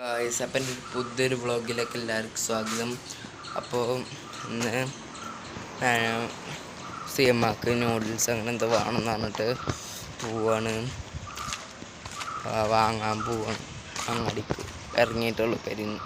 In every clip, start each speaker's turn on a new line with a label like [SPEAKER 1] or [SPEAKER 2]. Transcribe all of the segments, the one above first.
[SPEAKER 1] Guys, അപ്പം എൻ്റെ പുതിയൊരു വ്ളോഗിലേക്ക് എല്ലാവർക്കും സ്വാഗതം. അപ്പോൾ ഇന്ന് സിയമ്മാക്ക് നൂഡിൽസ് അങ്ങനെ എന്തോ വേണമെന്ന് പറഞ്ഞിട്ട് പോവാണ്, വാങ്ങാൻ പോവാണ്. അങ്ങാടിക്ക് ഇറങ്ങിയിട്ടുള്ളൂ പെരിന്ന്.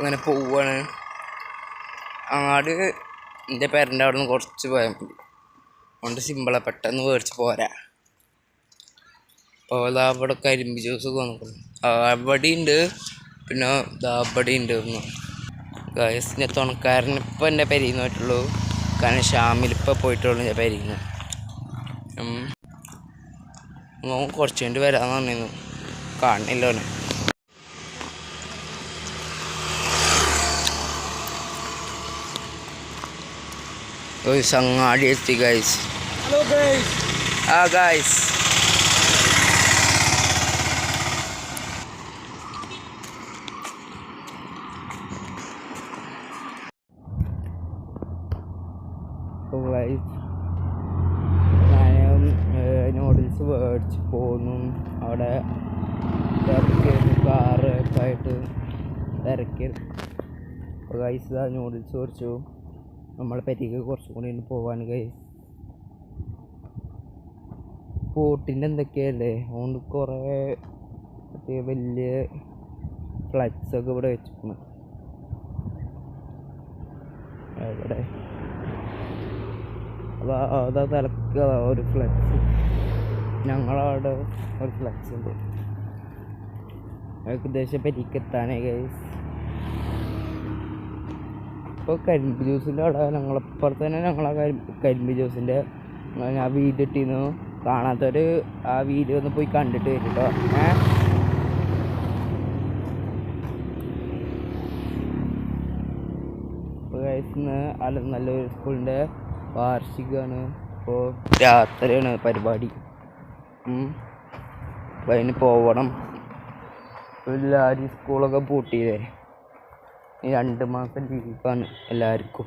[SPEAKER 1] അങ്ങനെ പോവാണ്. അങ്ങാട് എൻ്റെ പേരൻ്റെ അവിടെ നിന്ന് കുറച്ച് പോയാൽ മതി, അതുകൊണ്ട് സിമ്പിളാണ്, പെട്ടെന്ന് മേടിച്ച് പോരാ. അപ്പോൾ ഇതാ അവിടെ കരിമ്പ് ജ്യൂസ് കൊണ്ടുപോകും, അവിടെ ഉണ്ട്, പിന്നെ ഇതാ അവിടെ ഉണ്ട് ഒന്ന്. ഗായസിൻ്റെ തുണക്കാരനിപ്പോൾ എൻ്റെ പെരിന്ന് പോയിട്ടുള്ളൂ, കാരണം ഷാമിലിപ്പോൾ പോയിട്ടുള്ളൂ ഞാൻ പെരിന്ന്. കുറച്ച് കഴിഞ്ഞിട്ട് വരാമെന്ന് പറഞ്ഞിരുന്നു, കാണില്ല അവന്. അങ്ങാടി എത്തി ഗൈസ്.
[SPEAKER 2] Hello guys.
[SPEAKER 1] ഗൈസ്, ഞാൻ നൂഡിൽസ് മേടിച്ച് പോന്നു. അവിടെ തിരക്കിയിരുന്നു, കാറ് ഒക്കെ ആയിട്ട് തിരക്കിയിരുന്നു. അപ്പോൾ ഗൈസ് ഇതാ നൂഡിൽസ് മേടിച്ചു. നമ്മളെ പെരിക്ക് കുറച്ചും കൂടി പോവാൻ ഗൈസ്. പോട്ടിൻ്റെ എന്തൊക്കെയല്ലേ, അതുകൊണ്ട് കുറേ വലിയ ഫ്ലക്സൊക്കെ ഇവിടെ വെച്ചിരിക്കുന്നു. എവിടെ അതാ തലക്ക് ഒരു ഫ്ലക്സ്, ഞങ്ങളവിടെ ഒരു ഫ്ലക്സ് ഉണ്ട്. ഏകദേശം പെരിക്കെത്താനേ ഗൈസ്. ഇപ്പോൾ കരിമ്പ് ജ്യൂസിൻ്റെ അവിടെ ഞങ്ങളപ്പുറത്ത് തന്നെ ഞങ്ങളാ കരിമ്പ് ജ്യൂസിൻ്റെ ഞാൻ വീഡിയോ ഇട്ടിരുന്നു. കാണാത്തവർ ആ വീഡിയോ ഒന്ന് പോയി കണ്ടിട്ട് വരും കേട്ടോ. ഇപ്പോൾ കഴിക്കുന്ന നല്ലൊരു സ്കൂളിൻ്റെ വാർഷികമാണ്. ഇപ്പോൾ രാത്രിയാണ് പരിപാടി. അപ്പോൾ അതിന് പോവണം. എല്ലാവരും സ്കൂളൊക്കെ പൂട്ടിയില്ലേ, ഈ 2 മാസം ലീവാണ് എല്ലാവർക്കും.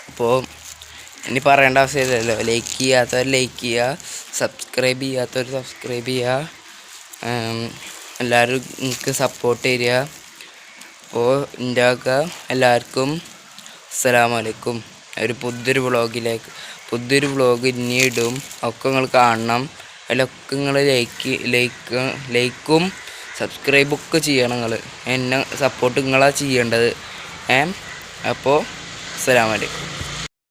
[SPEAKER 1] അപ്പോൾ ഇനി പറയേണ്ട ആവശ്യമില്ലല്ലോ. ലൈക്ക് ചെയ്യാത്തവർ ലൈക്ക് ചെയ്യുക, സബ്സ്ക്രൈബ് ചെയ്യാത്തവർ സബ്സ്ക്രൈബ് ചെയ്യുക. എല്ലാവരും എനിക്ക് സപ്പോർട്ട് തരിക. അപ്പോൾ ഉണ്ടാക്കുക. എല്ലാവർക്കും അസ്സലാമു അലൈക്കും. ഒരു പുതിയൊരു വ്ളോഗ് ഇനി ഇടും, ഒക്കെ നിങ്ങൾ കാണണം. അതിലൊക്കെ നിങ്ങൾ ലൈക്കും സബ്സ്ക്രൈബൊക്കെ ചെയ്യണം. നിങ്ങൾ എന്നെ സപ്പോർട്ട് നിങ്ങളാണ് ചെയ്യേണ്ടത്. അപ്പോൾ അസ്സലാമു അലൈക്കും.